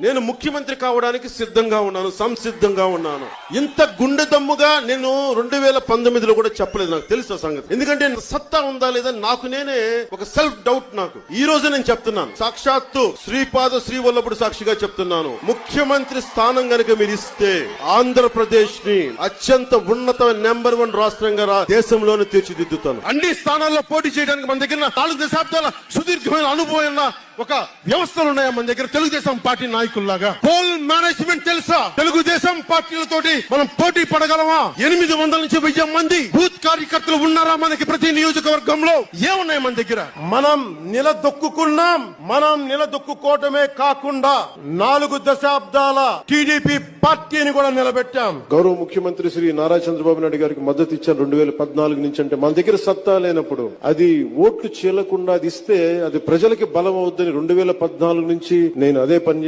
నేను ముఖ్యమంత్రి కావడానికి సిద్ధంగా ఉన్నాను, సంసిద్ధంగా ఉన్నాను. ఇంత గుండె దమ్ముగా నేను 2019లో కూడా చెప్పలేదు. నాకు తెలుసు సంగతి. ఎందుకంటే సత్తా ఉందా లేదా నాకు నేనే ఒక సెల్ఫ్ డౌట్. నాకు ఈ రోజు నేను చెప్తున్నాను, సాక్షాత్తు శ్రీపాద శ్రీవల్లభుడు సాక్షిగా చెప్తున్నాను. ముఖ్యమంత్రి స్థానం గనుక మీరు ఇస్తే ఆంధ్రప్రదేశ్ ని అత్యంత ఉన్నత నెంబర్ 1 రాష్ట్రంగా దేశంలోనే తీర్చిదిద్దుతాను. అన్ని స్థానాల్లో పోటీ చేయడానికి మన దగ్గర 4 దశాబ్దాల సుదీర్ఘమైన అనుభవం ఒక వ్యవస్థలు ఉన్నాయా మన దగ్గర? తెలుగుదేశం పార్టీ నాయకుల్లాగా పోల్ మేనేజ్మెంట్ తెలుసా? తెలుగుదేశం పార్టీలతోటి మనం పోటీ పడగలమా? 800 నుంచి 1000 మంది బూత్ కార్యకర్తలు ఉన్నారా మనకి ప్రతి నియోజకవర్గంలో? ఏమున్నాయి మన దగ్గర? మనం నిలదొక్కుకున్నాం. మనం నిలదొక్కుకోవటమే కాకుండా 4 దశాబ్దాల టీడీపీ పార్టీని కూడా నిలబెట్టాం. గౌరవ ముఖ్యమంత్రి శ్రీ నారా చంద్రబాబు నాయుడు గారికి మద్దతు ఇచ్చాను 2014 నుంచి. అంటే మన దగ్గర సత్తా లేనప్పుడు అది ఓట్లు చీలకుండా అది ఇస్తే అది ప్రజలకి బలం అవుద్దని 2014 నుంచి నేను అదే పని